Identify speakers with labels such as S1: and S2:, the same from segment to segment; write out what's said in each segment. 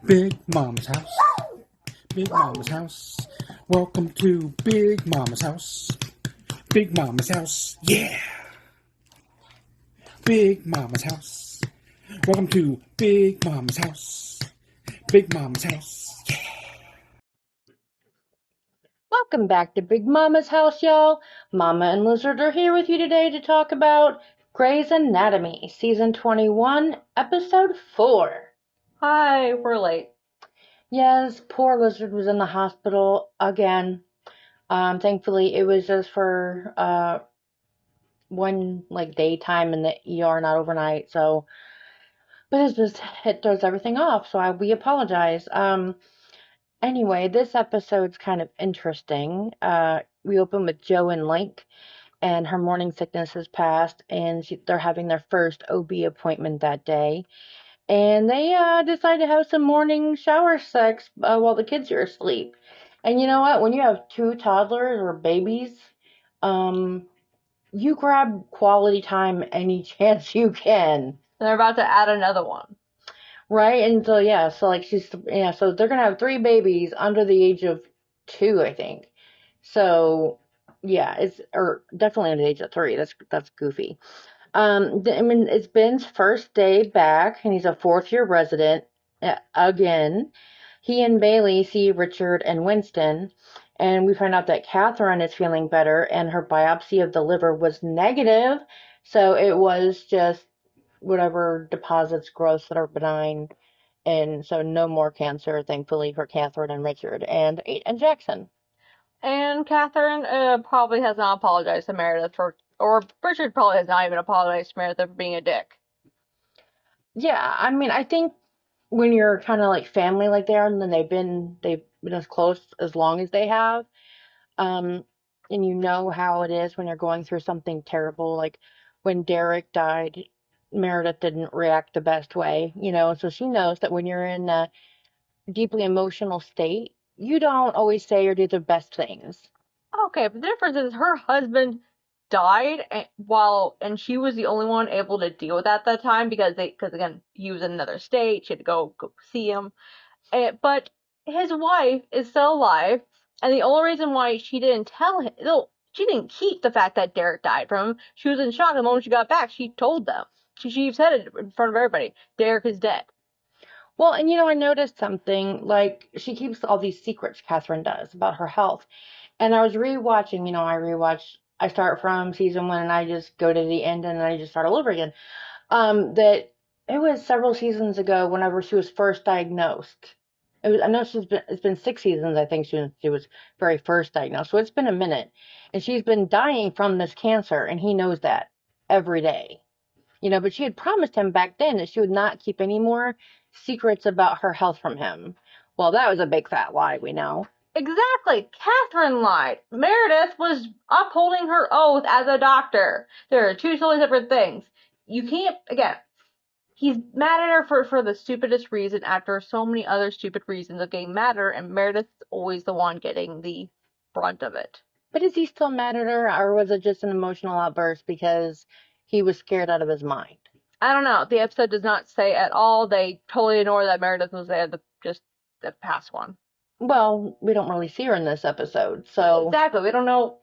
S1: Big Mama's house. Big Mama's house. Welcome to Big Mama's house. Big Mama's house. Yeah. Big Mama's house. Welcome to Big Mama's house. Big Mama's house. Yeah.
S2: Welcome back to Big Mama's house, y'all. Mama and Lizard are here with you today to talk about Grey's Anatomy, Season 21, Episode 4.
S3: Hi, we're late.
S2: Yes, poor Lizard was in the hospital again. Thankfully, it was just for one daytime in the ER, not overnight. So, but it throws everything off. So we apologize. Anyway, this episode's kind of interesting. We open with Jo and Link, and her morning sickness has passed, and they're having their first OB appointment that day. And they decide to have some morning shower sex while the kids are asleep. And you know what? When you have two toddlers or babies, you grab quality time any chance you can.
S3: They're about to add another one.
S2: Right? And so, so they're going to have 3 babies under the age of 2, I think. So, yeah, or definitely under the age of 3. That's goofy. It's Ben's first day back, and he's a 4th-year resident again. He and Bailey see Richard and Winston, and we find out that Catherine is feeling better, and her biopsy of the liver was negative, so it was just whatever deposits, growths that are benign, and so no more cancer, thankfully, for Catherine and Richard and Jackson.
S3: And Catherine probably has not apologized to Meredith or Richard probably has not even apologized to Meredith for being a dick.
S2: Yeah, I mean, I think when you're kind of like family like they are, and then they've been as close as long as they have, and you know how it is when you're going through something terrible, like when Derek died, Meredith didn't react the best way, so she knows that when you're in a deeply emotional state, you don't always say or do the best things.
S3: Okay, but the difference is her husband died and she was the only one able to deal with that at that time because again, he was in another state, she had to go see him. But his wife is still alive, and the only reason why she didn't tell him, no, she didn't keep the fact that Derek died from him. She was in shock the moment she got back. She told them. She said it in front of everybody. Derek is dead.
S2: Well, and I noticed something, like, she keeps all these secrets, Catherine does, about her health. And I was rewatching, I start from season 1 and I just go to the end and I just start all over again. That it was several seasons ago whenever she was first diagnosed. I know it's been 6 seasons, I think, she was very first diagnosed. So it's been a minute. And she's been dying from this cancer, and he knows that every day. But she had promised him back then that she would not keep any more secrets about her health from him. Well, that was a big fat lie, we know.
S3: Exactly. Catherine lied. Meredith was upholding her oath as a doctor. There are two totally different things. You can't, again, he's mad at her for the stupidest reason after so many other stupid reasons of getting mad at her, and Meredith's always the one getting the brunt of it.
S2: But is he still mad at her, or was it just an emotional outburst because he was scared out of his mind?
S3: I don't know. The episode does not say at all. They totally ignore that Meredith was there, just the past one.
S2: Well, we don't really see her in this episode, so
S3: exactly, we don't know.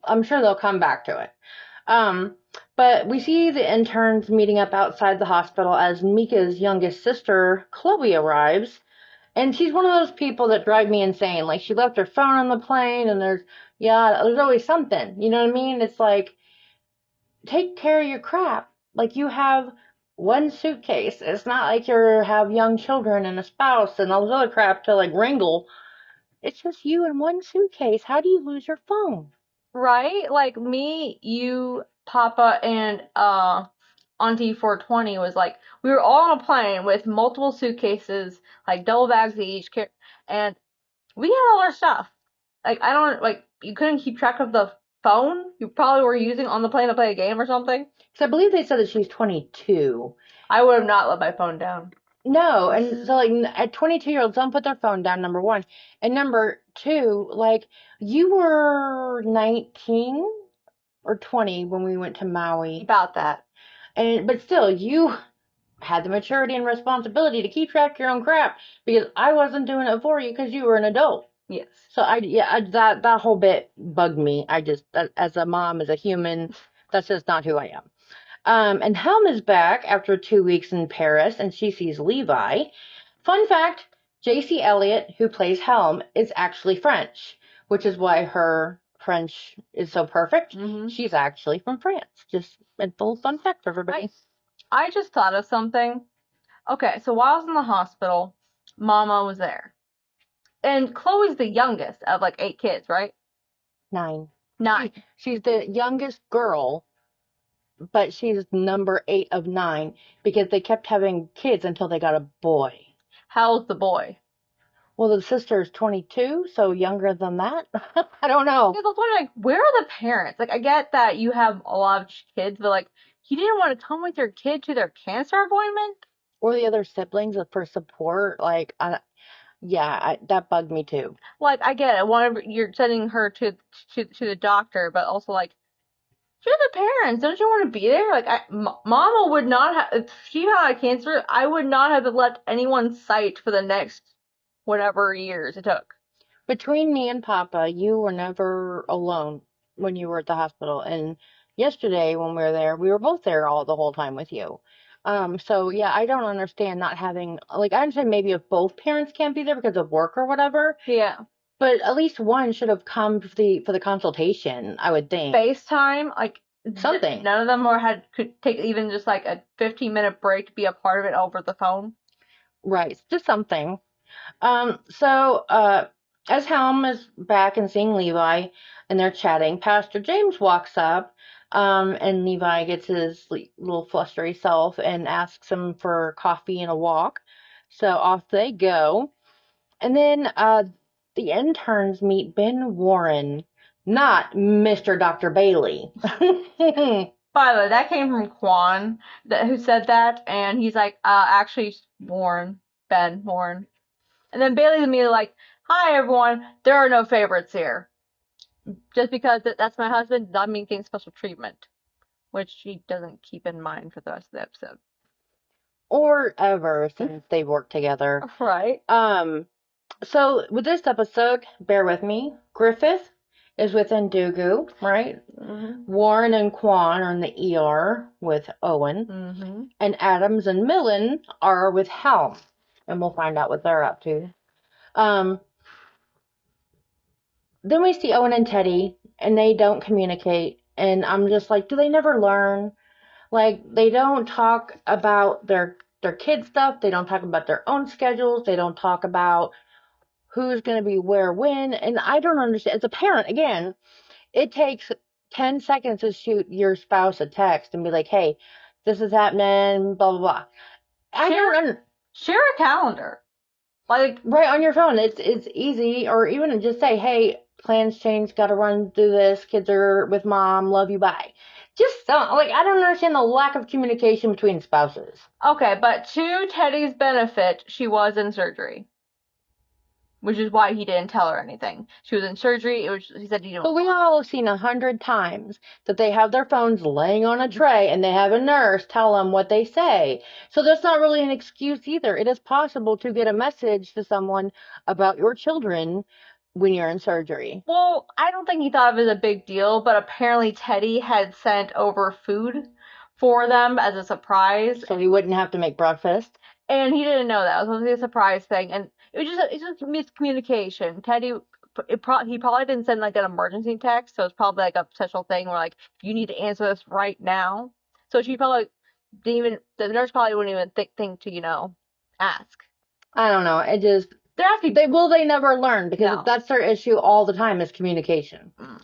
S2: I'm sure they'll come back to it. But we see the interns meeting up outside the hospital as Mika's youngest sister, Chloe, arrives. And she's one of those people that drive me insane. Like, she left her phone on the plane, and there's always something. You know what I mean? It's like, take care of your crap. Like, you have one suitcase. It's not like you have young children and a spouse and all this other crap to, like, wrangle. It's just you and one suitcase. How do you lose your phone?
S3: Right? Like me, you, Papa, and Auntie 420 was like, we were all on a plane with multiple suitcases, like double bags each, and we had all our stuff. Like, I don't, like, you couldn't keep track of the phone you probably were using on the plane to play a game or something.
S2: Because I believe they said that she's 22.
S3: I would have not let my phone down.
S2: No, and so, like, at 22-year-olds don't put their phone down, number one. And number two, like, you were 19 or 20 when we went to Maui.
S3: About that.
S2: But still, you had the maturity and responsibility to keep track of your own crap because I wasn't doing it for you because you were an adult.
S3: Yes.
S2: So that whole bit bugged me. As a mom, as a human, that's just not who I am. And Helm is back after 2 weeks in Paris, and she sees Levi. Fun fact: J.C. Elliott, who plays Helm, is actually French, which is why her French is so perfect.
S3: Mm-hmm.
S2: She's actually from France. Just a little fun fact for everybody.
S3: I just thought of something. Okay, so while I was in the hospital, Mama was there. And Chloe's the youngest of like 8 kids, right?
S2: 9.
S3: 9.
S2: She's the youngest girl, but she's number 8 of 9 because they kept having kids until they got a boy.
S3: How old's the boy?
S2: Well, the sister's 22, so younger than that. I don't know.
S3: Because I was wondering, like, where are the parents? Like, I get that you have a lot of kids, but like, you didn't want to come with your kid to their cancer appointment?
S2: Or the other siblings for support. Like, that bugged me too.
S3: Like, I get it. You're sending her to the doctor, but also like, you're the parents. Don't you want to be there? Like, Mama would not have. If she had cancer, I would not have let anyone sight for the next whatever years it took.
S2: Between me and Papa, you were never alone when you were at the hospital. And yesterday when we were there, we were both there all the whole time with you. So yeah, I don't understand not having, like, I understand maybe if both parents can't be there because of work or whatever,
S3: Yeah.
S2: but at least one should have come for the consultation, I would think.
S3: FaceTime, like
S2: Something.
S3: none of them could take even just like a 15-minute break to be a part of it over the phone.
S2: Right, just something. So as Helm is back and seeing Levi and they're chatting, Pastor James walks up, and Levi gets his little flustery self and asks him for coffee and a walk. So off they go. And then the interns meet Ben Warren, not Mr. Dr. Bailey.
S3: By the way, that came from Quan, who said that, and he's like, actually, Warren, Ben Warren. And then Bailey's immediately like, hi, everyone, there are no favorites here. Just because that's my husband does not mean getting special treatment, which she doesn't keep in mind for the rest of the episode.
S2: Or ever since they've worked together.
S3: Right.
S2: So with this episode, bear with me, Griffith is with Ndugu, right?
S3: Mm-hmm.
S2: Warren and Quan are in the ER with Owen.
S3: Mm-hmm.
S2: And Adams and Millen are with Helm. And we'll find out what they're up to. Then we see Owen and Teddy, and they don't communicate. And I'm just like, do they never learn? Like, they don't talk about their kid stuff. They don't talk about their own schedules. They don't talk about who's going to be where when. And I don't understand. As a parent, again, it takes 10 seconds to shoot your spouse a text and be like, hey, this is happening, blah, blah, blah.
S3: Share a calendar. Like,
S2: right on your phone. It's easy. Or even just say, hey, plans changed, got to run through this. Kids are with mom, love you, bye. Just like, I don't understand the lack of communication between spouses.
S3: okay, but to Teddy's benefit, she was in surgery. Which is why he didn't tell her anything. She was in surgery. He said he didn't.
S2: But we all have seen 100 times that they have their phones laying on a tray and they have a nurse tell them what they say. So that's not really an excuse either. It is possible to get a message to someone about your children when you're in surgery.
S3: Well, I don't think he thought of it as a big deal, but apparently Teddy had sent over food for them as a surprise.
S2: So he wouldn't have to make breakfast.
S3: And he didn't know that. It was supposed to be a surprise thing. And it's just miscommunication. Teddy, he probably didn't send like an emergency text, so it's probably like a potential thing where like, you need to answer this right now. So she probably didn't even, the nurse probably wouldn't even think to, ask.
S2: I don't know. It just, they never learn because that's their issue all the time is communication.
S3: Mm.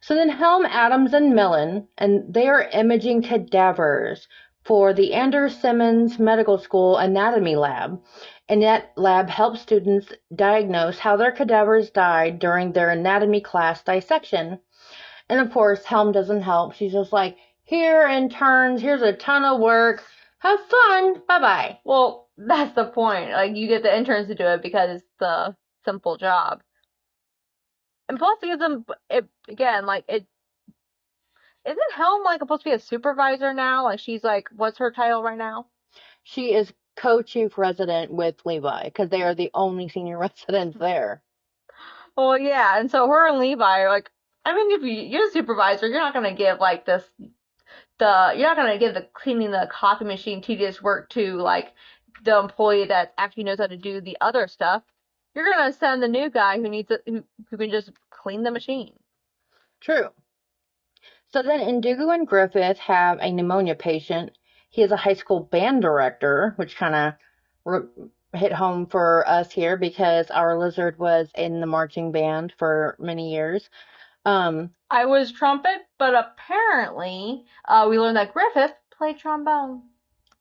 S2: So then Helm, Adams, and Millen, and they are imaging cadavers for the Anders Simmons Medical School Anatomy Lab. And that lab helps students diagnose how their cadavers died during their anatomy class dissection. And of course, Helm doesn't help. She's just like, here, interns, here's a ton of work. Have fun. Bye-bye.
S3: Well, that's the point. Like, you get the interns to do it because it's the simple job. And plus, it gives them, isn't Helm, like, supposed to be a supervisor now? Like, she's, like, what's her title right now?
S2: She is co-chief resident with Levi because they are the only senior residents there.
S3: Well, yeah, and so her and Levi are like, I mean, if you're a supervisor, you're not gonna give like you're not gonna give the cleaning the coffee machine tedious work to like the employee that actually knows how to do the other stuff. You're gonna send the new guy who needs it, who can just clean the machine.
S2: True. So then Indigo and Griffith have a pneumonia patient. He is a high school band director, which kind of hit home for us here because our lizard was in the marching band for many years.
S3: I was trumpet, but apparently we learned that Griffith played trombone.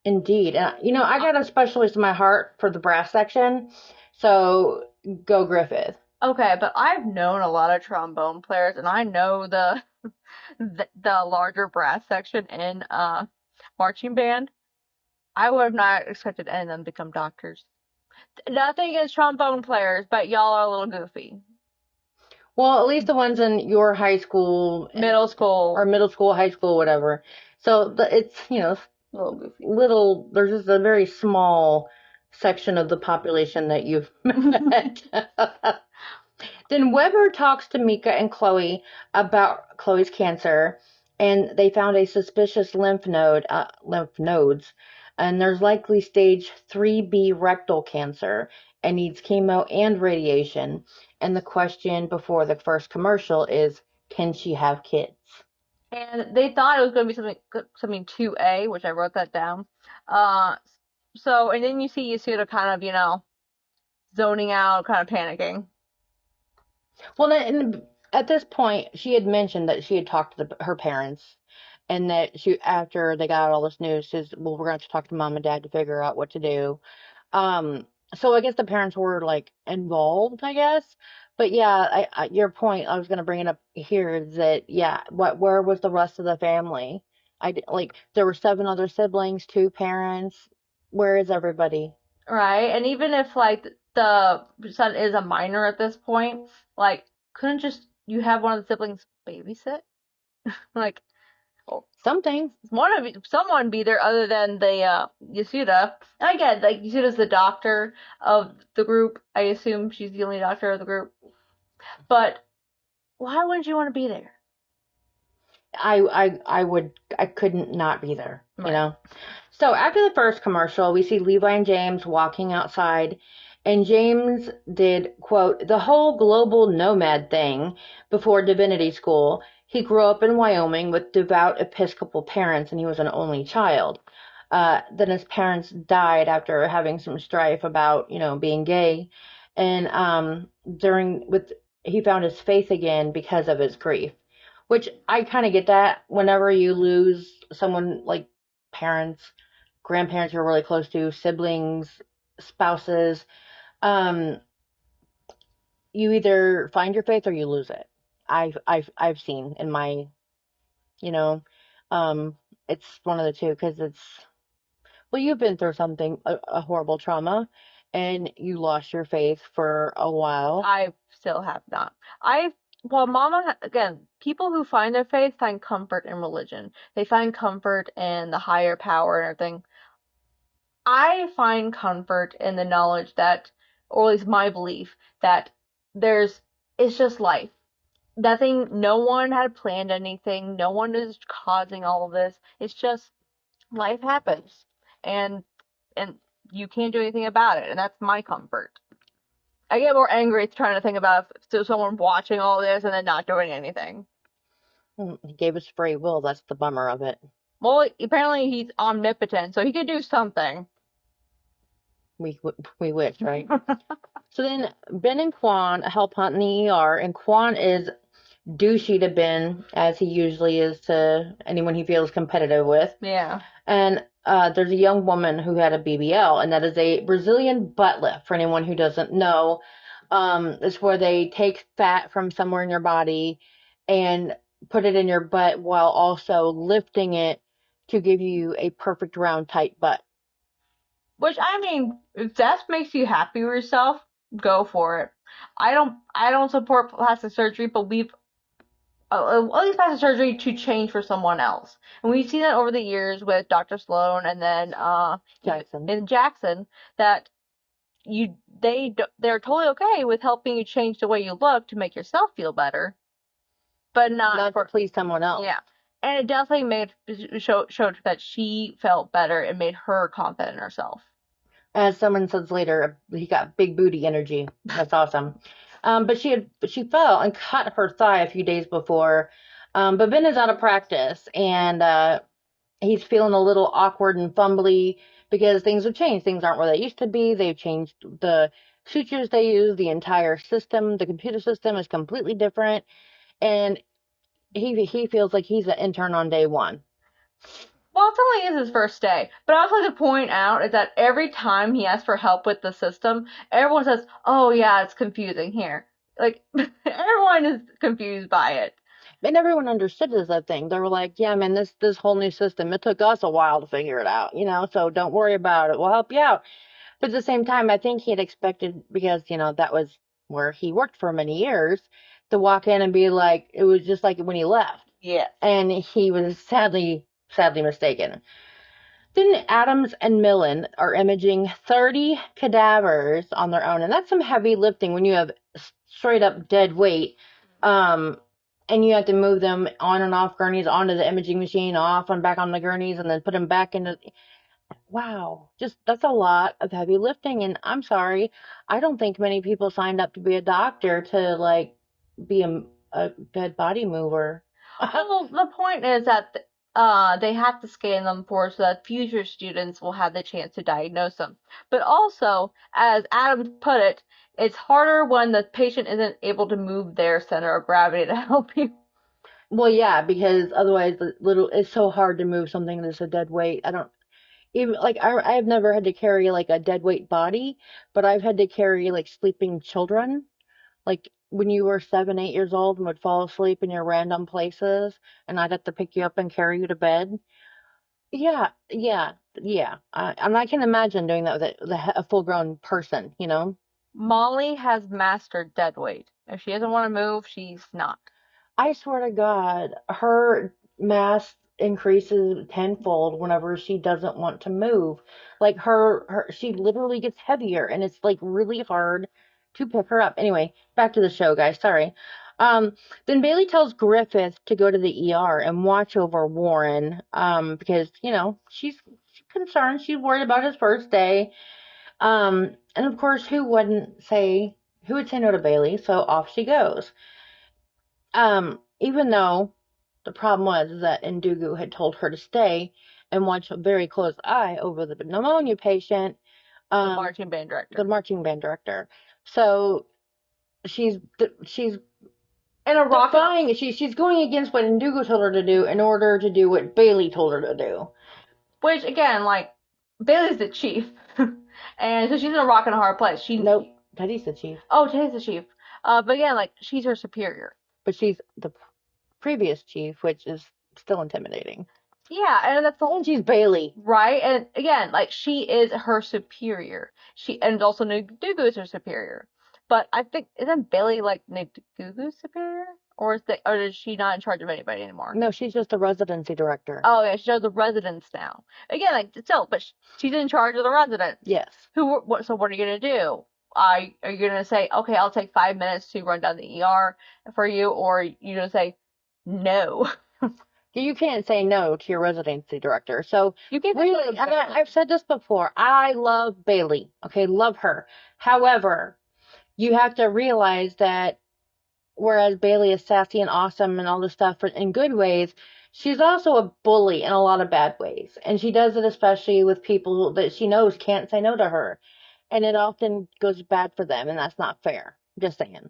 S2: Indeed. I got a specialist in my heart for the brass section, so go Griffith.
S3: Okay, but I've known a lot of trombone players, and I know the larger brass section in marching band. I would have not expected any of them to become doctors. Nothing against trombone players, but y'all are a little goofy.
S2: Well, at least the ones in your high school,
S3: Middle school.
S2: or middle school, high school, whatever. So it's,
S3: A little goofy.
S2: there's just a very small section of the population that you've met. Then Weber talks to Mika and Chloe about Chloe's cancer, and they found a suspicious lymph nodes, and there's likely stage 3B rectal cancer and needs chemo and radiation. And the question before the first commercial is, can she have kids?
S3: And they thought it was going to be something 2A, which I wrote that down. And then you see Yasuda kind of, zoning out, kind of panicking.
S2: Well, at this point, she had mentioned that she had talked to her parents, and that after they got all this news, says, "Well, we're going to have to talk to mom and dad to figure out what to do." So I guess the parents were like involved, I guess. But yeah, your point, I was going to bring it up here, is that yeah, where was the rest of the family? There were 7 other siblings, 2 parents. Where is everybody?
S3: Right? And even if, like, the son is a minor at this point, like, couldn't just you have one of the siblings babysit? Like,
S2: Something.
S3: someone be there other than the Yasuda. And I get, like, Yasuda's the doctor of the group. I assume she's the only doctor of the group. But why wouldn't you want to be there?
S2: I couldn't not be there, So after the first commercial, we see Levi and James walking outside, and James did, quote, the whole global nomad thing before divinity school. He grew up in Wyoming with devout Episcopal parents, and he was an only child. Then his parents died after having some strife about, being gay, and he found his faith again because of his grief. Which I kind of get that whenever you lose someone like parents, grandparents you're really close to, siblings, spouses, um, you either find your faith or you lose it. I've seen in my, you know, um, it's one of the two because you've been through something, a horrible trauma, and you lost your faith for a while.
S3: I still have not. Again, people who find their faith find comfort in religion. They find comfort in the higher power and everything. I find comfort in the knowledge that, or at least my belief, that it's just life. No one had planned anything. No one is causing all of this. It's just life happens. And you can't do anything about it. And that's my comfort. I get more angry trying to think about if someone watching all this and then not doing anything.
S2: He gave us free will. That's the bummer of it.
S3: Well, apparently he's omnipotent, so he could do something.
S2: We wish, right? So then Ben and Quan help Hunt in the ER, and Quan is douchey to Ben, as he usually is to anyone he feels competitive with.
S3: Yeah.
S2: And there's a young woman who had a BBL, and that is a Brazilian butt lift, for anyone who doesn't know. It's where they take fat from somewhere in your body and put it in your butt while also lifting it to give you a perfect round tight butt.
S3: Which, I mean, if that makes you happy with yourself, go for it. I don't support plastic surgery, but at least plastic surgery to change for someone else. And we've seen that over the years with Dr. Sloan and then Jackson that they're totally okay with helping you change the way you look to make yourself feel better, but not
S2: to please someone else.
S3: Yeah. And it definitely showed that she felt better and made her confident in herself.
S2: As someone says later, he got big booty energy. That's awesome. But she fell and cut her thigh a few days before. But Ben is out of practice, and he's feeling a little awkward and fumbly because things have changed. Things aren't where they used to be. They've changed the sutures they use. The entire system, the computer system, is completely different, and he feels like he's an intern on day one.
S3: Well, it only is his first day, but I also like to point out is that every time he asks for help with the system, everyone says, "Oh yeah, it's confusing here." Like everyone is confused by it.
S2: And everyone understood it as a thing. They were like, "Yeah, man, this whole new system. It took us a while to figure it out, So don't worry about it. We'll help you out." But at the same time, I think he had expected, because that was where he worked for many years, to walk in and be like, it was just like when he left.
S3: Yeah.
S2: And he was sadly mistaken. Then Adams and Millen are imaging 30 cadavers on their own, and that's some heavy lifting when you have straight up dead weight. And you have to move them on and off gurneys onto the imaging machine, off and back on the gurneys, and then put them back into. Wow, just that's a lot of heavy lifting. And I'm sorry, I don't think many people signed up to be a doctor to like be a dead body mover.
S3: Well, the point is that they have to scan them for so that future students will have the chance to diagnose them. But also, as Adam put it, it's harder when the patient isn't able to move their center of gravity to help you.
S2: Well, yeah, because otherwise, it's so hard to move something that's a dead weight. I don't even like I've never had to carry like a dead weight body, but I've had to carry like sleeping children. Like when you were 7, 8 years old and would fall asleep in your random places, and I'd have to pick you up and carry you to bed. Yeah, yeah, yeah. And I can imagine doing that with a full-grown person,
S3: Molly has mastered dead weight. If she doesn't want to move, she's not.
S2: I swear to God, her mass increases tenfold whenever she doesn't want to move. Like she literally gets heavier, and it's like really hard to pick her up. Anyway, back to the show, guys. Sorry. Then Bailey tells Griffith to go to the ER and watch over Warren, because she's concerned. She's worried about his first day. And of course, who would say no to Bailey? So off she goes. Even though the problem was that Ndugu had told her to stay and watch a very close eye over the pneumonia patient.
S3: The marching band director.
S2: The marching band director. So she's in a rock. She's going against what Ndugu told her to do in order to do what Bailey told her to do.
S3: Which again, like Bailey's the chief, and so she's in a rock and a hard place.
S2: Nope, Teddy's the chief.
S3: Oh, Teddy's the chief. But again, like she's her superior.
S2: But she's the previous chief, which is still intimidating.
S3: Yeah, and that's the whole.
S2: She's Bailey,
S3: right? And again, like she is her superior. And also Ndugu is her superior. But I think isn't Bailey like Ndugu's superior, or is she not in charge of anybody anymore?
S2: No, she's just the residency director.
S3: Oh yeah, she's the residents now. Again, like still, but she's in charge of the residents.
S2: Yes.
S3: So what are you gonna do? Are you gonna say, okay, I'll take 5 minutes to run down the ER for you, or you gonna say no?
S2: You can't say no to your residency director. So
S3: you can't
S2: really, and I've said this before. I love Bailey. Okay, love her. However, you have to realize that whereas Bailey is sassy and awesome and all this stuff in good ways, she's also a bully in a lot of bad ways, and she does it especially with people that she knows can't say no to her. And it often goes bad for them, and that's not fair. Just saying.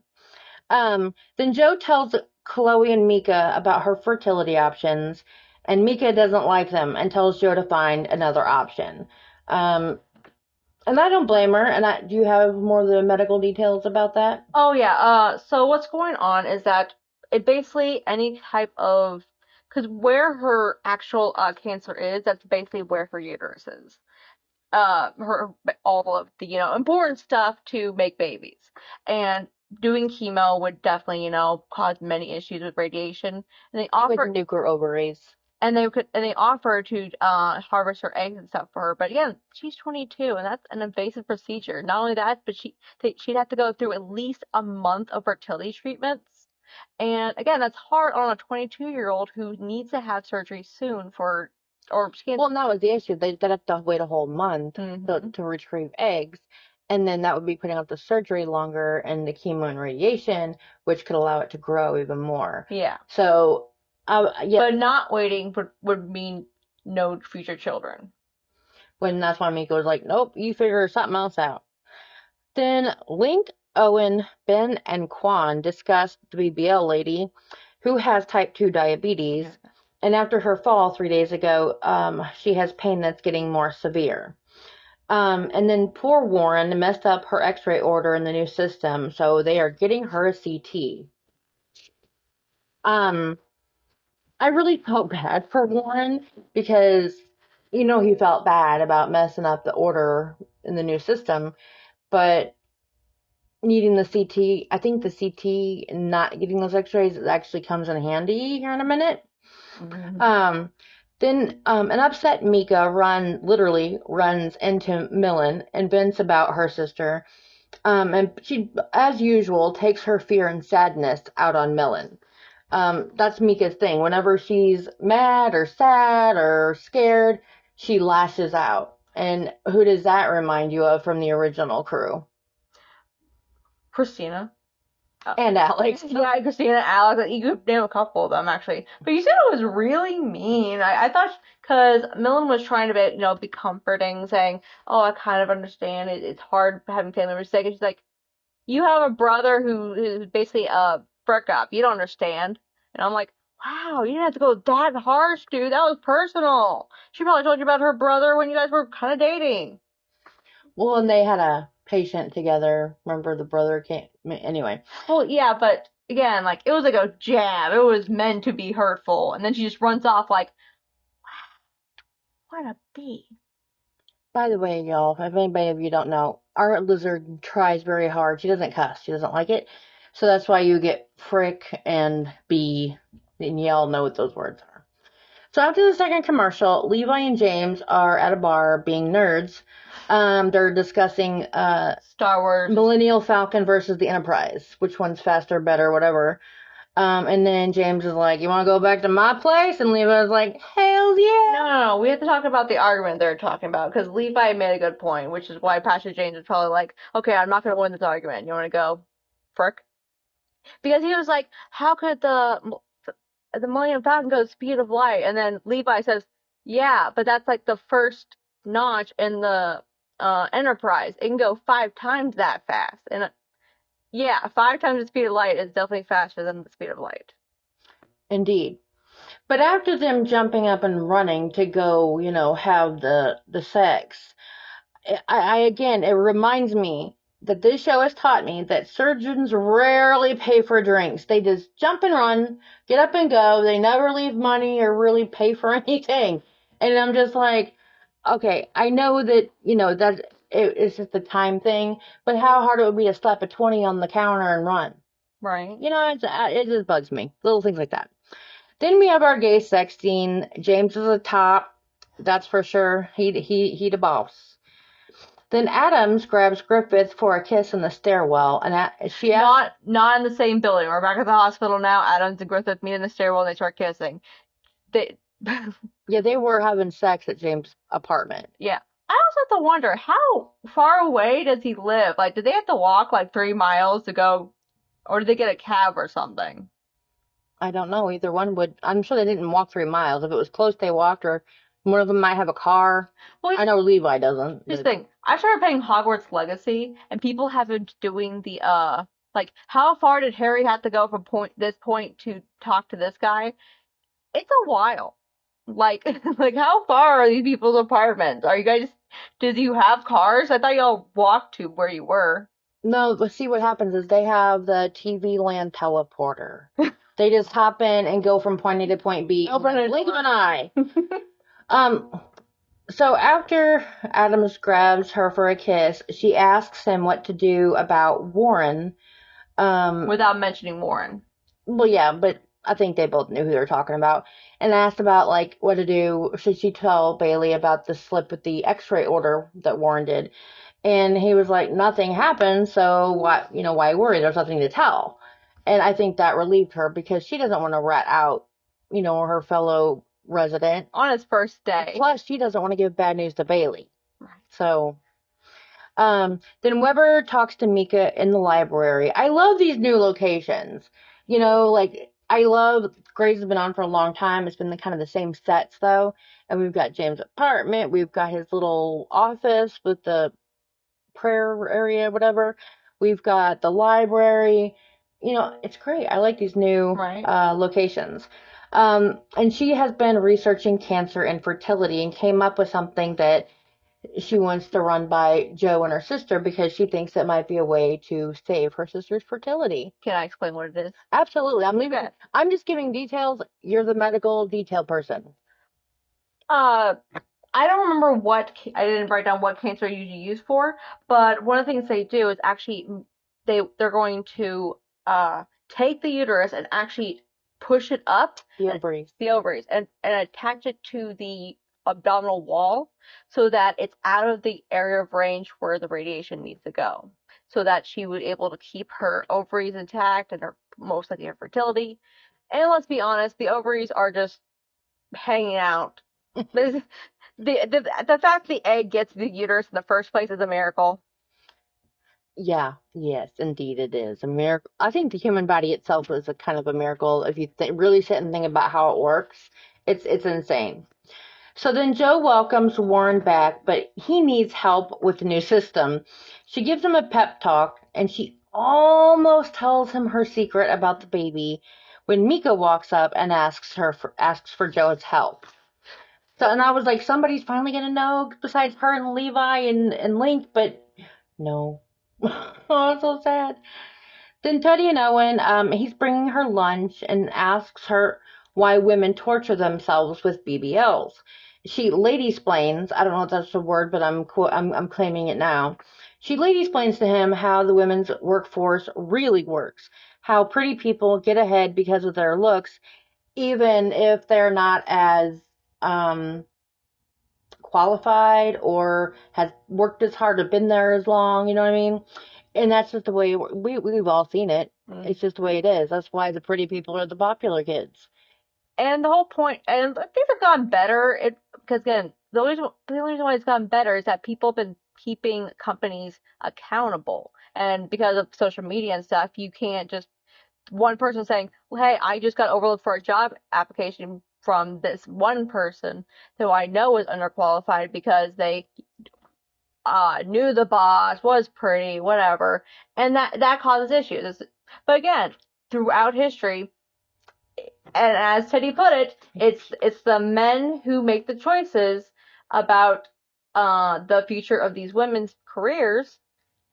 S2: Then Joe tells Chloe and Mika about her fertility options, and Mika doesn't like them and tells Joe to find another option. And I don't blame her. And do you have more of the medical details about that?
S3: Oh yeah. So what's going on is that it basically any type of because where her actual cancer is, that's basically where her uterus is. Her all of the important stuff to make babies, and doing chemo would definitely, cause many issues with radiation. And they
S2: With
S3: offered
S2: nuclear ovaries.
S3: and they offered to harvest her eggs and stuff for her. But again, she's 22, and that's an invasive procedure. Not only that, but she'd have to go through at least a month of fertility treatments. And again, that's hard on a 22-year-old who needs to have surgery soon or she can't.
S2: Well, and that was the issue. They'd have to wait a whole month
S3: Mhm.
S2: to retrieve eggs. And then that would be putting out the surgery longer and the chemo and radiation, which could allow it to grow even more.
S3: Yeah.
S2: So, yeah.
S3: But not waiting would mean no future children.
S2: When that's why Miko was like, nope, you figure something else out. Then Link, Owen, Ben, and Quan discussed the BBL lady who has type 2 diabetes.
S3: Yeah.
S2: And after her fall 3 days ago, she has pain that's getting more severe. And then poor Warren messed up her x-ray order in the new system, so they are getting her a CT. I really felt bad for Warren because, he felt bad about messing up the order in the new system, but needing the CT, I think the CT and not getting those x-rays actually comes in handy here in a minute.
S3: Mhm.
S2: Then an upset Mika literally runs into Millen and vents about her sister. And she, as usual, takes her fear and sadness out on Millen. That's Mika's thing. Whenever she's mad or sad or scared, she lashes out. And who does that remind you of from the original crew?
S3: Christina.
S2: And Alex.
S3: Yeah, Christina, Alex. You could name a couple of them actually, but you said it was really mean. I thought because Millen was trying to be comforting, saying, "Oh, I kind of understand. It's hard having family members sick." And she's like, "You have a brother who is basically a brick up. You don't understand." And I'm like, "Wow, you didn't have to go that harsh, dude. That was personal." She probably told you about her brother when you guys were kind of dating.
S2: Well, and they had a patient together. Remember the brother came. Anyway.
S3: Well, yeah, but again, like it was like a jab. It was meant to be hurtful, and then she just runs off like, "What a bee."
S2: By the way, y'all, if anybody of you don't know, our lizard tries very hard. She doesn't cuss. She doesn't like it. So that's why you get frick and bee, and y'all know what those words are. So after the second commercial, Levi and James are at a bar being nerds. They're discussing
S3: Star Wars.
S2: Millennial Falcon versus the Enterprise. Which one's faster, better, whatever. And then James is like, you want to go back to my place? And Levi's like, hell yeah.
S3: No. We have to talk about the argument they're talking about because Levi made a good point, which is why Pastor James was probably like, "Okay, I'm not going to win this argument. You want to go, frick?" Because he was like, "How could the Millennium Falcon go the speed of light?" And then Levi says, "Yeah, but that's like the first notch in the Enterprise. It can go 5 times that fast." And yeah, 5 times the speed of light is definitely faster than the speed of light.
S2: Indeed. But after them jumping up and running to go, have the sex, again, it reminds me that this show has taught me that surgeons rarely pay for drinks. They just jump and run, get up and go. They never leave money or really pay for anything. And I'm just like, okay, I know that, that it's just a time thing, but how hard it would be to slap a 20 on the counter and run.
S3: Right.
S2: It just bugs me. Little things like that. Then we have our gay sex scene. James is a top, that's for sure. He the boss. Then Adams grabs Griffith for a kiss in the stairwell, and she asks,
S3: not in the same building. We're back at the hospital now. Adams and Griffith meet in the stairwell and they start kissing. They
S2: yeah, they were having sex at James' apartment.
S3: Yeah. I also have to wonder, how far away does he live? Like, did they have to walk like 3 miles to go, or did they get a cab or something?
S2: I don't know. Either one would. I'm sure they didn't walk 3 miles. If it was close, they walked, or one of them might have a point.
S3: Well,
S2: I know Levi doesn't.
S3: Here's the thing. I started playing Hogwarts Legacy, and people have been doing the like, how far did Harry have to go from this point to talk to this guy? It's a while. Like, like how far are these people's apartments? Are you guys? Did you have cars? I thought y'all walked to where you were.
S2: No, but see what happens is they have the TV land teleporter. They just hop in and go from point A to point B.
S3: Open it.
S2: Blink of an eye. So after Adams grabs her for a kiss, she asks him what to do about Warren.
S3: Without mentioning Warren.
S2: Well, yeah, but I think they both knew who they were talking about. And asked about, like, what to do. Should she tell Bailey about the slip with the x-ray order that Warren did? And he was like, nothing happened, so why worry? There's nothing to tell. And I think that relieved her because she doesn't want to rat out, her fellow resident.
S3: On his first day.
S2: Plus, she doesn't want to give bad news to Bailey.
S3: Right.
S2: So, then Weber talks to Mika in the library. I love these new locations. I love Grey's has been on for a long time. It's been kind of the same sets though. And we've got James' apartment. We've got his little office with the prayer area, whatever. We've got the library. It's great. I like these new locations. And she has been researching cancer and fertility and came up with something that she wants to run by Joe and her sister because she thinks it might be a way to save her sister's fertility.
S3: Can I explain what it is?
S2: Absolutely. I'm just giving details. You're the medical detail person.
S3: I don't remember I didn't write down what cancer usually used for, but one of the things they do is actually they're going to take the uterus and actually push it up
S2: the
S3: ovaries and attach it to the abdominal wall so that it's out of the area of range where the radiation needs to go, so that she would be able to keep her ovaries intact and most likely her fertility. And let's be honest, the ovaries are just hanging out. The fact the egg gets the uterus in the first place is a miracle.
S2: Yeah, yes, indeed it is a miracle. I think the human body itself is a kind of a miracle. If you really sit and think about how it works, it's insane. So then Joe welcomes Warren back, but he needs help with the new system. She gives him a pep talk, and she almost tells him her secret about the baby when Mika walks up and asks for Joe's help. So, and I was like, somebody's finally gonna know besides her and Levi and Link, but no. Oh, it's so sad. Then Teddy and Owen, he's bringing her lunch and asks her why women torture themselves with BBLs. She lady-splains. I don't know if that's a word, but I'm claiming it now. She lady-splains to him how the women's workforce really works, how pretty people get ahead because of their looks, even if they're not as qualified or has worked as hard or been there as long. You know what I mean? And that's just the way we've all seen it. It's just the way it is. That's why the pretty people are the popular kids.
S3: And the whole point, and things have gotten better. Because again, the only reason why it's gotten better is that people have been keeping companies accountable. And because of social media and stuff, you can't just one person saying, well, "Hey, I just got overlooked for a job application from this one person who I know is underqualified because they knew the boss, was pretty, whatever," and that causes issues. But again, throughout history, and as Teddy put it, it's the men who make the choices about the future of these women's careers,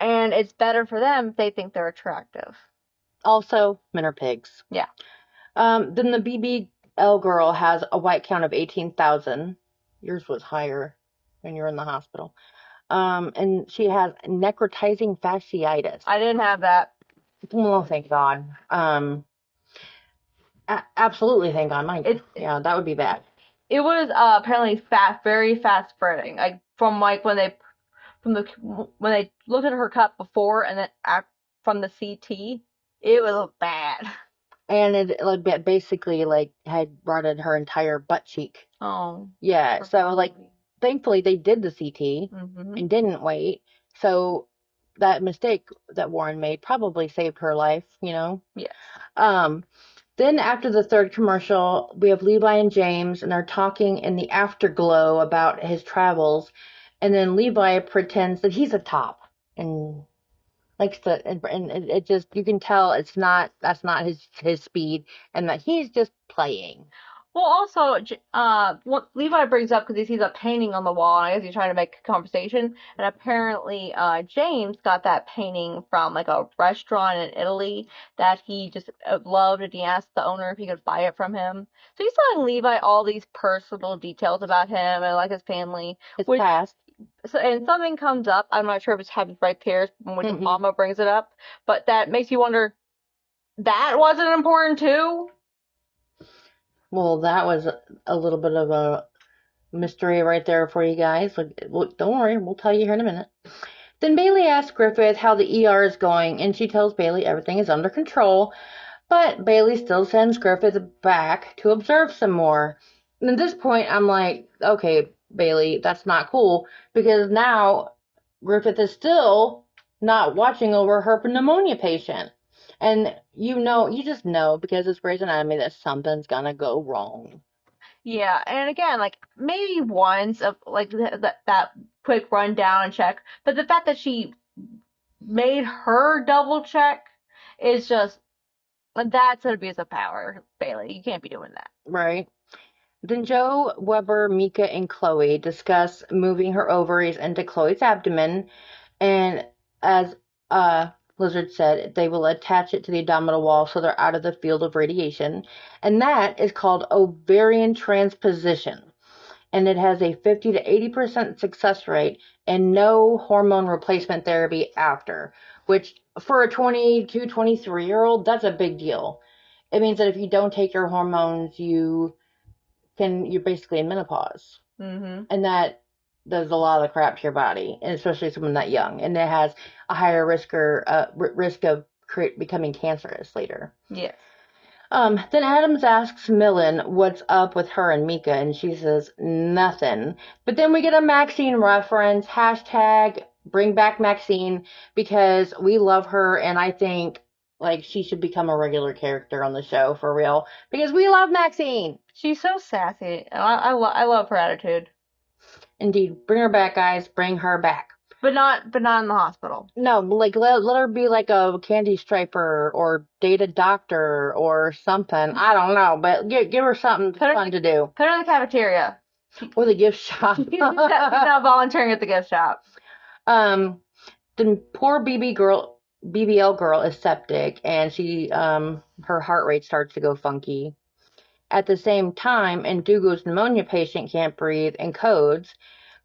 S3: and it's better for them if they think they're attractive.
S2: Also, men are pigs.
S3: Yeah.
S2: Then the BBL girl has a white count of 18,000. Yours was higher when you were in the hospital. And she has necrotizing fasciitis.
S3: I didn't have that.
S2: Well, thank God. Absolutely, thank God. Yeah, that would be bad.
S3: It was apparently very fast spreading. Like when they looked at her cup before and then from the CT, it was bad.
S2: And it basically had rotted her entire butt cheek.
S3: Oh.
S2: Yeah. So thankfully they did the CT and didn't wait. So that mistake that Warren made probably saved her life.
S3: Yes.
S2: Then after the third commercial, we have Levi and James, and they're talking in the afterglow about his travels. And then Levi pretends that he's a top and likes to, and it just, you can tell that's not his speed, and that he's just playing.
S3: Well, also, what Levi brings up because he sees a painting on the wall, and I guess he's trying to make a conversation. And apparently, James got that painting from a restaurant in Italy that he just loved, and he asked the owner if he could buy it from him. So he's telling Levi all these personal details about him and his family,
S2: His past.
S3: and something comes up. I'm not sure if it's happens right there when
S2: Mhm.
S3: Mama brings it up, but that makes you wonder. That wasn't important too.
S2: Well, that was a little bit of a mystery right there for you guys. Look, don't worry, we'll tell you here in a minute. Then Bailey asks Griffith how the ER is going, and she tells Bailey everything is under control, but Bailey still sends Griffith back to observe some more. And at this point, I'm like, okay, Bailey, that's not cool, because now Griffith is still not watching over her pneumonia patient. And you just know, because it's Grey's Anatomy, that something's gonna go wrong.
S3: Yeah, and again, like maybe once of like that quick rundown and check, but the fact that she made her double check is just that's an abuse of power, Bailey. You can't be doing that.
S2: Right? Then Joe, Weber, Mika, and Chloe discuss moving her ovaries into Chloe's abdomen, and as Lizard said, they will attach it to the abdominal wall so they're out of the field of radiation, and that is called ovarian transposition, and it has a 50 to 80% success rate and no hormone replacement therapy after, which for a 22, 23-year-old, that's a big deal. It means that if you don't take your hormones, you're basically in menopause,
S3: Mm-hmm.
S2: and that does a lot of crap to your body, and especially someone that young, and it has a higher risk of becoming cancerous later.
S3: Yes.
S2: Then Adams asks Millen what's up with her and Mika, and she says nothing. But then we get a Maxine reference, hashtag bring back Maxine, because we love her, and I think like she should become a regular character on the show for real, because we love Maxine.
S3: She's so sassy, and I love her attitude.
S2: Indeed, bring her back, guys. Bring her back.
S3: But not in the hospital.
S2: No, like let her be like a candy striper or date a doctor or something. I don't know, but give her something fun to do.
S3: Put her in the cafeteria.
S2: Or the gift shop.
S3: She's not volunteering at the gift shop.
S2: The poor BBL girl is septic, and she her heart rate starts to go funky. At the same time, Ndugu's pneumonia patient can't breathe and codes.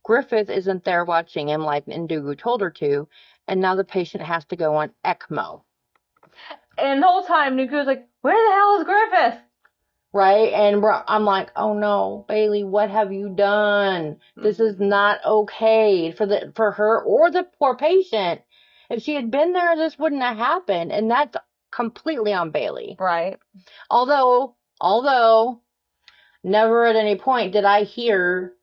S2: Griffith isn't there watching him like Ndugu told her to, and now the patient has to go on ECMO.
S3: And the whole time, Nuku was like, "Where the hell is Griffith?"
S2: Right? And I'm like, oh no, Bailey, what have you done? This is not okay for her or the poor patient. If she had been there, this wouldn't have happened, and that's completely on Bailey.
S3: Right.
S2: Although, never at any point did I hear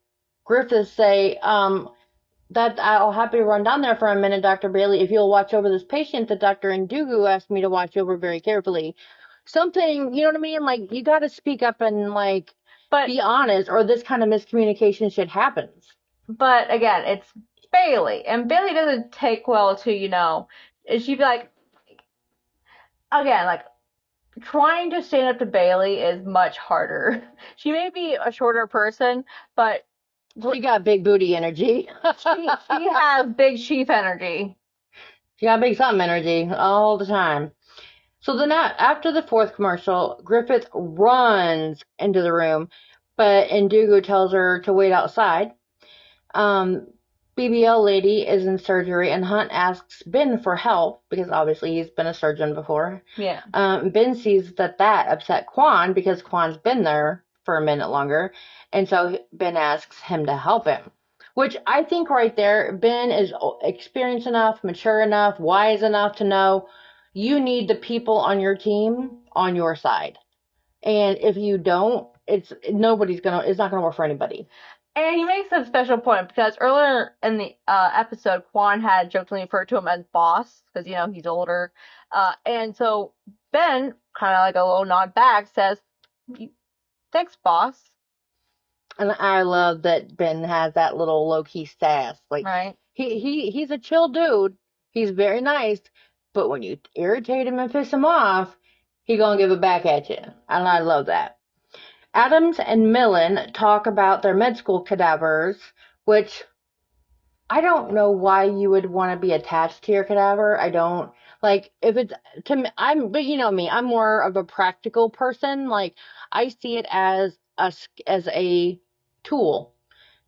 S2: Griffith say, that I'll happy to run down there for a minute, Dr. Bailey, if you'll watch over this patient that Dr. Ndugu asked me to watch over very carefully. Something, you know what I mean? Like, you got to speak up and, like, be honest, or this kind of miscommunication shit happens.
S3: But again, it's Bailey, and Bailey doesn't take well to, she'd be like, again, like, trying to stand up to Bailey is much harder. She may be a shorter person, but
S2: she got big booty energy.
S3: she has big chief energy.
S2: She got big something energy all the time. So then after the fourth commercial, Griffith runs into the room, but Ndugu tells her to wait outside. BBL lady is in surgery, and Hunt asks Ben for help because obviously he's been a surgeon before.
S3: Yeah.
S2: Ben sees that upset Quan because Quan's been there for a minute longer, and so Ben asks him to help him. Which I think right there, Ben is experienced enough, mature enough, wise enough to know you need the people on your team on your side. And if you don't, it's not gonna work for anybody.
S3: And he makes a special point because earlier in the episode, Quan had jokingly referred to him as boss because, he's older. And so Ben, kind of like a little nod back, says, "Thanks, boss."
S2: And I love that Ben has that little low-key sass. Like,
S3: right.
S2: He's a chill dude. He's very nice. But when you irritate him and piss him off, he gonna give it back at you. And I love that. Adams and Millen talk about their med school cadavers, which I don't know why you would want to be attached to your cadaver. I don't like if it's to me. But you know me, I'm more of a practical person. Like I see it as a tool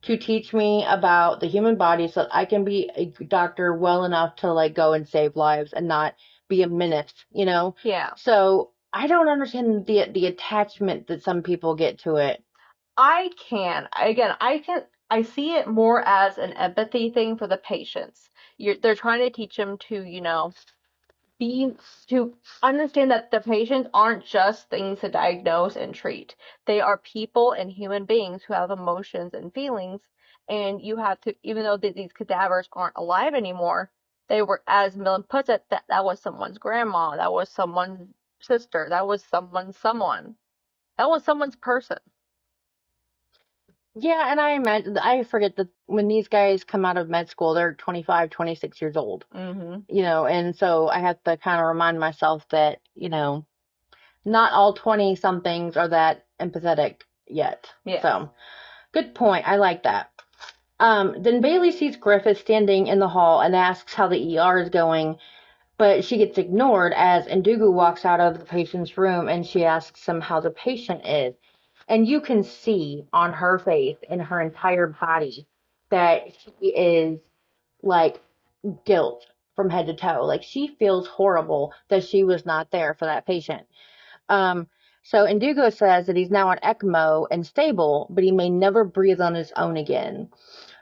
S2: to teach me about the human body so that I can be a doctor well enough to like go and save lives and not be a menace, you know?
S3: Yeah.
S2: So I don't understand the attachment that some people get to it.
S3: I can. Again, I see it more as an empathy thing for the patients. They're trying to teach them to, be to understand that the patients aren't just things to diagnose and treat. They are people and human beings who have emotions and feelings, and you have to, even though these cadavers aren't alive anymore, they were, as Millen puts it, that was someone's grandma, that was someone's sister, that was that was someone's person.
S2: Yeah, and I imagine, I forget that when these guys come out of med school, they're 25, 26 years old,
S3: Mm-hmm.
S2: you know, and so I have to kind of remind myself that, not all 20 somethings are that empathetic yet.
S3: Yeah.
S2: So, good point. I like that. Then Bailey sees Griffith standing in the hall and asks how the ER is going, but she gets ignored as Ndugu walks out of the patient's room and she asks him how the patient is. And you can see on her face and her entire body that she is like guilt from head to toe. Like she feels horrible that she was not there for that patient. Um, so Indigo says that he's now on ECMO and stable, but he may never breathe on his own again.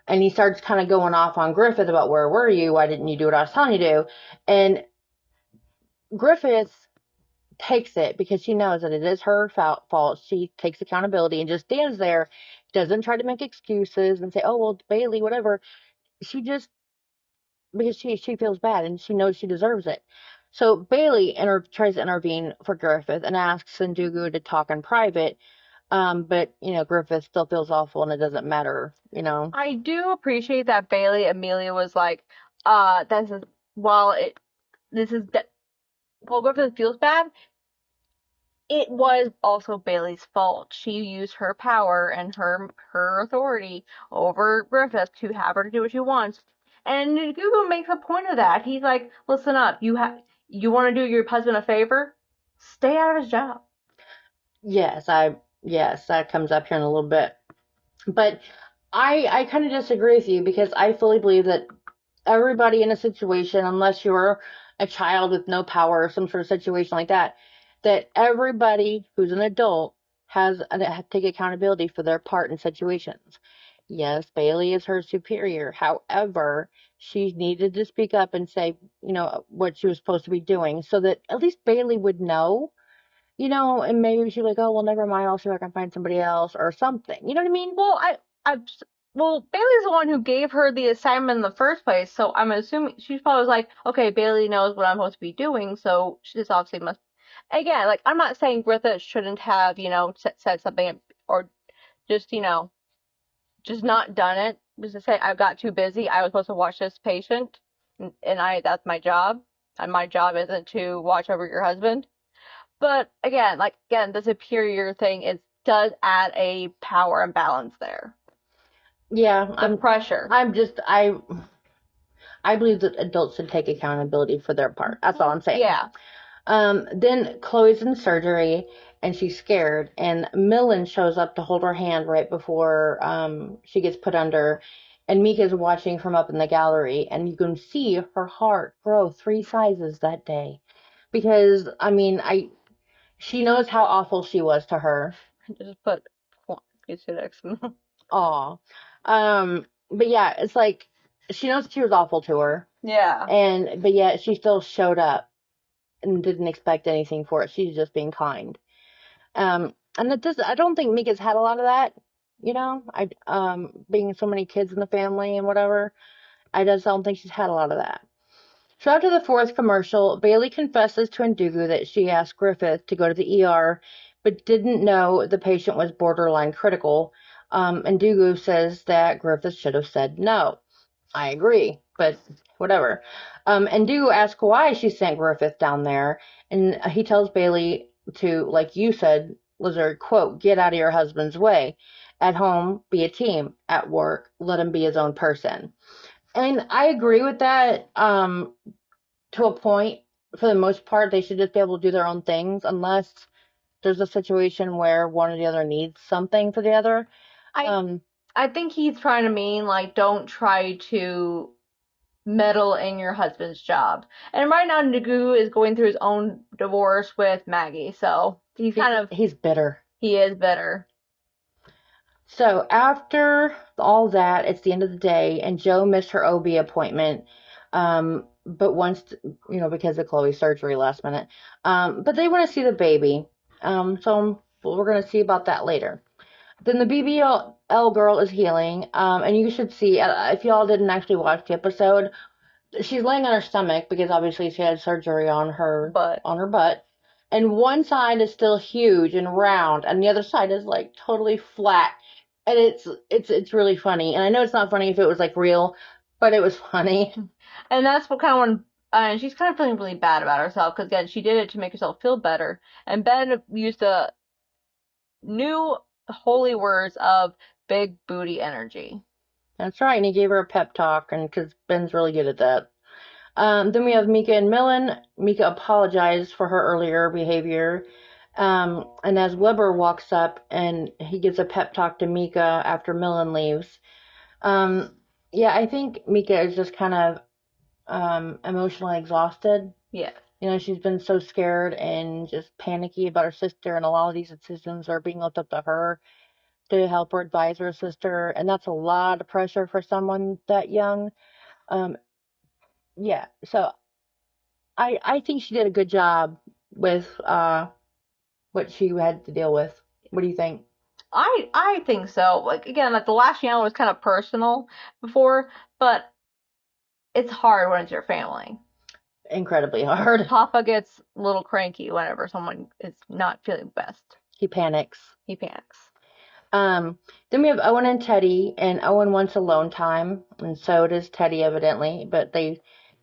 S2: And he starts kind of going off on Griffith about where were you? Why didn't you do what I was telling you to do? And Griffith takes it because she knows that it is her fault. She takes accountability and just stands there, doesn't try to make excuses and say, oh, well, Bailey, whatever. She just, because she feels bad and she knows she deserves it. So Bailey tries to intervene for Griffith and asks Ndugu to talk in private. But, Griffith still feels awful and it doesn't matter,
S3: I do appreciate that Bailey Amelia was like, this is, while this is, Paul Griffith feels bad, it was also Bailey's fault. She used her power and her authority over Griffith to have her to do what she wants. And Google makes a point of that. He's like, listen up, you want to do your husband a favor? Stay out of his job.
S2: Yes, that comes up here in a little bit. But I kind of disagree with you because I fully believe that everybody in a situation, unless you're a child with no power or some sort of situation like that, that everybody who's an adult has to take accountability for their part in situations. Yes, Bailey is her superior. However, she needed to speak up and say, what she was supposed to be doing so that at least Bailey would know, and maybe she's like, oh, well, never mind. I'll see if I can find somebody else or something. You know what I mean?
S3: Well, well, Bailey's the one who gave her the assignment in the first place, so I'm assuming she's probably like, okay, Bailey knows what I'm supposed to be doing, so she just obviously must. Again, like, I'm not saying Griffith shouldn't have, said something or just, just not done it. Just to say, I got too busy. I was supposed to watch this patient, and that's my job. And my job isn't to watch over your husband. But again, the superior thing does add a power imbalance there.
S2: Yeah,
S3: The pressure.
S2: I believe that adults should take accountability for their part. That's all I'm saying.
S3: Yeah.
S2: Then Chloe's in surgery and she's scared, and Millen shows up to hold her hand right before she gets put under, and Mika's watching from up in the gallery, and you can see her heart grow 3 sizes that day, because she knows how awful she was to her.
S3: Just put you see next to them.
S2: Aw. But yeah, it's like she knows she was awful to her.
S3: Yeah.
S2: But yet she still showed up and didn't expect anything for it. She's just being kind. And I don't think Mika's had a lot of that, being so many kids in the family and whatever. I just don't think she's had a lot of that. So after the 4th commercial, Bailey confesses to Ndugu that she asked Griffith to go to the ER, but didn't know the patient was borderline critical. Ndugu says that Griffith should have said no. I agree, but whatever. Ndugu asks why she sent Griffith down there, and he tells Bailey to, like you said, Lizard, quote, get out of your husband's way. At home, be a team. At work, let him be his own person. And I agree with that to a point. For the most part, they should just be able to do their own things unless there's a situation where one or the other needs something for the other.
S3: I think he's trying to mean, like, don't try to meddle in your husband's job. And right now, Nagu is going through his own divorce with Maggie, so
S2: He's bitter.
S3: he is bitter.
S2: So after all that, it's the end of the day, and Joe missed her OB appointment, but once, because of Chloe's surgery last minute. But they want to see the baby, so we're going to see about that later. Then the BBL girl is healing, and you should see, if y'all didn't actually watch the episode, she's laying on her stomach because obviously she had surgery on her butt. And one side is still huge and round, and the other side is like totally flat. And it's really funny. And I know it's not funny if it was like real, but it was funny.
S3: And that's what kind of when and she's kind of feeling really bad about herself because again she did it to make herself feel better. And Ben used the new holy words of big booty energy.
S2: That's right. And he gave her a pep talk, and because Ben's really good at that. Then we have Mika and Millen. Mika apologized for her earlier behavior. And as Weber walks up and he gives a pep talk to Mika after Millen leaves. Yeah, I think Mika is just kind of emotionally exhausted.
S3: Yeah.
S2: She's been so scared and just panicky about her sister, and a lot of these decisions are being left up to her to help her advise her sister, and that's a lot of pressure for someone that young. Yeah, so I think she did a good job with what she had to deal with. What do you think?
S3: I think so. Like again, like the last channel was kind of personal before, but it's hard when it's your family.
S2: Incredibly hard.
S3: Papa gets a little cranky whenever someone is not feeling best.
S2: He panics.
S3: Um,
S2: Then we have Owen and Teddy, and Owen wants alone time, and so does Teddy evidently, but they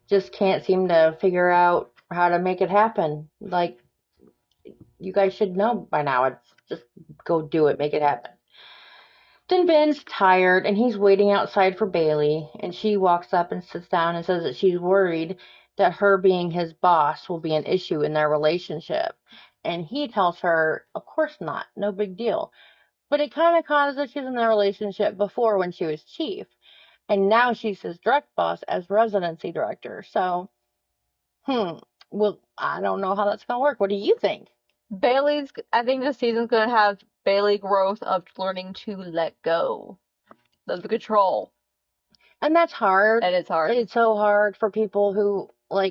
S2: just can't seem to figure out how to make it happen. Like, you guys should know by now. It's just go do it, make it happen. Then Ben's tired and he's waiting outside for Bailey, and she walks up and sits down and says that she's worried that her being his boss will be an issue in their relationship. And he tells her, of course not, no big deal. But it kind of caused issues in their relationship before when she was chief. And now she's his direct boss as residency director. So, well, I don't know how that's going to work. What do you think?
S3: I think this season's going to have Bailey growth of learning to let go of the control.
S2: And that's hard.
S3: It is hard.
S2: It's so hard for people who are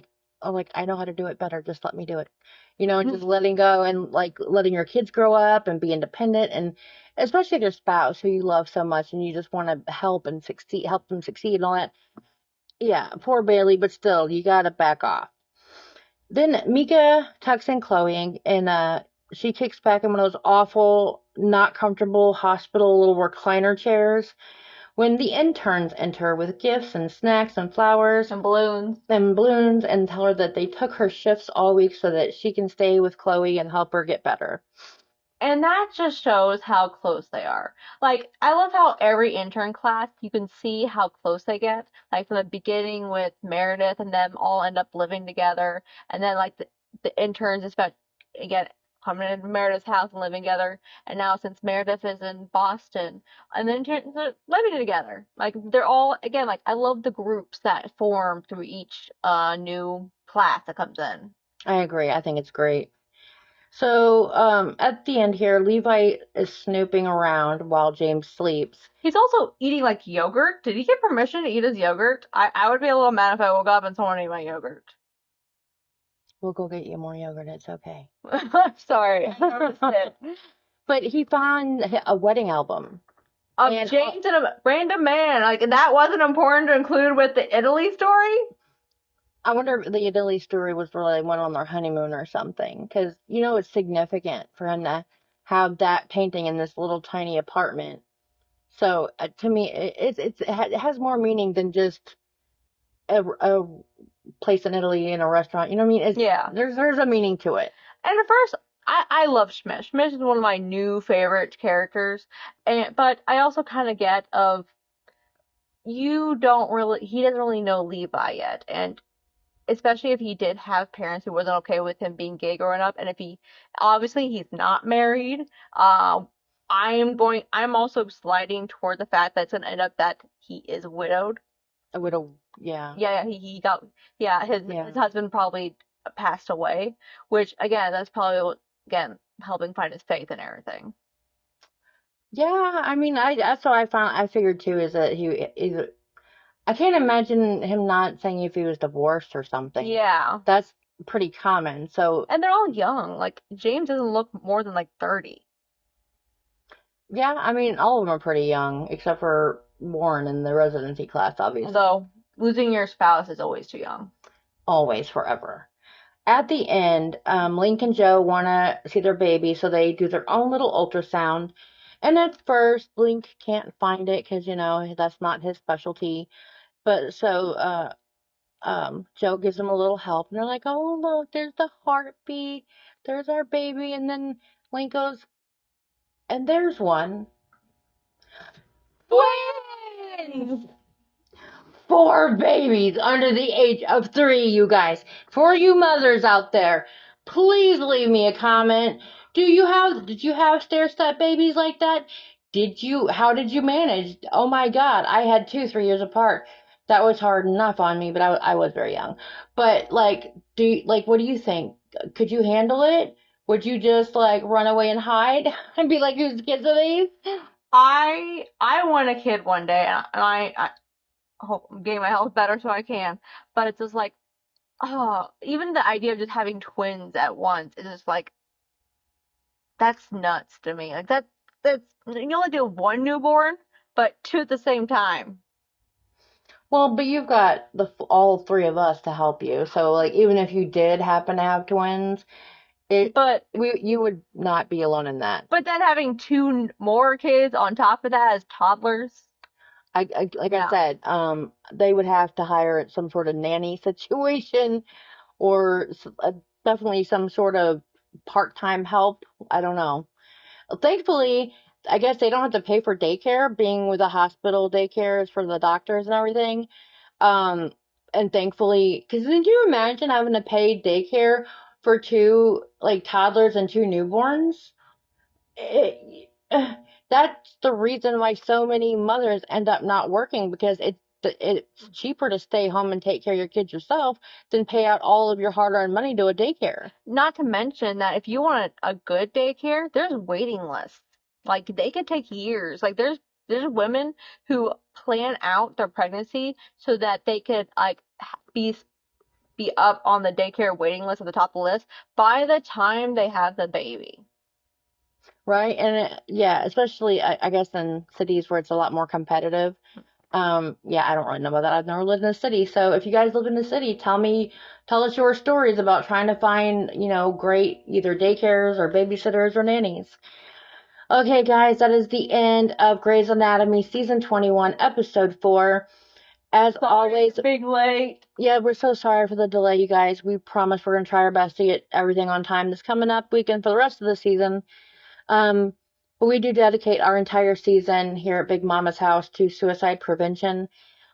S2: like, I know how to do it better. Just let me do it. Just letting go and like letting your kids grow up and be independent, and especially your spouse who you love so much and you just want to help them succeed and all that. Yeah, poor Bailey, but still, you got to back off. Then Mika tucks in Chloe, and she kicks back in one of those awful, not comfortable hospital little recliner chairs when the interns enter with gifts and snacks and flowers
S3: and balloons
S2: and tell her that they took her shifts all week so that she can stay with Chloe and help her get better.
S3: And that just shows how close they are. Like, I love how every intern class, you can see how close they get. Like, from the beginning with Meredith and them all end up living together. And then, like, the interns, especially, again, coming into Meredith's house and living together. And now, since Meredith is in Boston, and then they're living together. Like, they're all, again, like, I love the groups that form through each new class that comes in.
S2: I agree. I think it's great. So, at the end here, Levi is snooping around while James sleeps.
S3: He's also eating, like, yogurt. Did he get permission to eat his yogurt? I would be a little mad if I woke up and someone ate my yogurt.
S2: We'll go get you more yogurt. It's okay.
S3: I'm sorry.
S2: But he found a wedding album.
S3: Of James and a random man. Like, that wasn't important to include with the Italy story?
S2: I wonder if the Italy story was really they went on their honeymoon or something. Because, it's significant for him to have that painting in this little tiny apartment. So, to me, it has more meaning than just a place in Italy in a restaurant. You know what I mean?
S3: Yeah.
S2: There's a meaning to it.
S3: And at first, I love Schmish. Schmish is one of my new favorite characters. But I also kind of get of, he doesn't really know Levi yet. And especially if he did have parents who wasn't okay with him being gay growing up, and if obviously he's not married, I'm also sliding toward the fact that it's gonna end up that he is widowed.
S2: A widow. Yeah.
S3: Yeah, he got, his husband probably passed away, which again, that's probably again helping find his faith and everything.
S2: Yeah, I mean, that's what I figured too, is that I can't imagine him not saying if he was divorced or something.
S3: Yeah.
S2: That's pretty common. So,
S3: And they're all young. Like James doesn't look more than like 30.
S2: yeah, I mean, all of them are pretty young, except for Warren in the residency class, obviously.
S3: Although losing your spouse is always too young.
S2: Always, forever. At the end, Link and Joe want to see their baby, so they do their own little ultrasound. And at first, Link can't find it because, that's not his specialty. But so Joe gives them a little help, and they're like, "Oh, look, there's the heartbeat. There's our baby." And then Link goes, "And there's one." Twins! 4 babies under the age of 3, you guys. For you mothers out there, please leave me a comment. Did you have stair-step babies like that? How did you manage? Oh my God, I had 2, 3 years apart. That was hard enough on me, but I was very young. But what do you think? Could you handle it? Would you just run away and hide and be like, whose kids are these?
S3: I want a kid one day, and I hope I'm getting my health better so I can. But it's just like, even the idea of just having twins at once is just like, that's nuts to me. Like that's you only do 1 newborn, but 2 at the same time.
S2: Well, but you've got all 3 of us to help you. So even if you did happen to have twins, you would not be alone in that.
S3: But then having 2 more kids on top of that as toddlers.
S2: I said, they would have to hire some sort of nanny situation, or definitely some sort of part-time help. I don't know. Thankfully, I guess they don't have to pay for daycare. Being with a hospital, daycare is for the doctors and everything. And thankfully, because can you imagine having to pay daycare for 2 toddlers and 2 newborns? That's the reason why so many mothers end up not working, because it's cheaper to stay home and take care of your kids yourself than pay out all of your hard-earned money to a daycare.
S3: Not to mention that if you want a good daycare, there's waiting lists. Like they could take years. Like there's women who plan out their pregnancy so that they could be up on the daycare waiting list at the top of the list by the time they have the baby.
S2: Right, and yeah, especially I guess in cities where it's a lot more competitive. Yeah, I don't really know about that. I've never lived in a city, so if you guys live in a city, tell us your stories about trying to find, great either daycares or babysitters or nannies. Okay, guys, that is the end of Grey's Anatomy season 21, episode 4. As always,
S3: being late.
S2: Yeah, we're so sorry for the delay, you guys. We promise we're gonna try our best to get everything on time this coming up weekend for the rest of the season. But we do dedicate our entire season here at Big Mama's house to suicide prevention.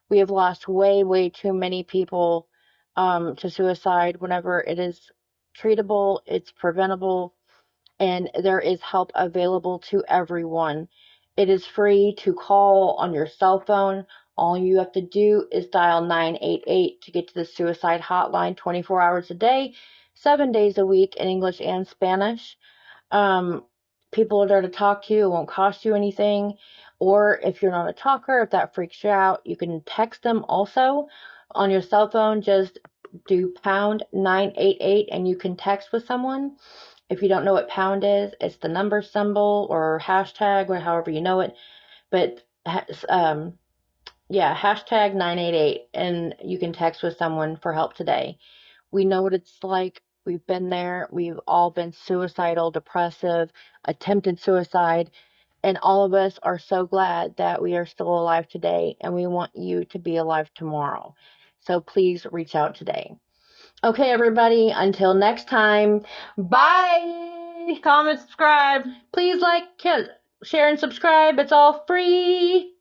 S2: We have lost way, way too many people to suicide. Whenever it is treatable, it's preventable, and there is help available to everyone. It is free to call on your cell phone. All you have to do is dial 988 to get to the suicide hotline 24 hours a day, 7 days a week in English and Spanish. People are there to talk to you. It won't cost you anything. Or if you're not a talker, if that freaks you out, you can text them also on your cell phone. Just do pound 988 and you can text with someone. If you don't know what pound is, it's the number symbol or hashtag or however you know it. But yeah, hashtag 988 and you can text with someone for help today. We know what it's like. We've been there. We've all been suicidal, depressive, attempted suicide, and all of us are so glad that we are still alive today, and we want you to be alive tomorrow. So please reach out today. Okay, everybody, until next time, bye!
S3: Comment, subscribe.
S2: Please share, and subscribe. It's all free.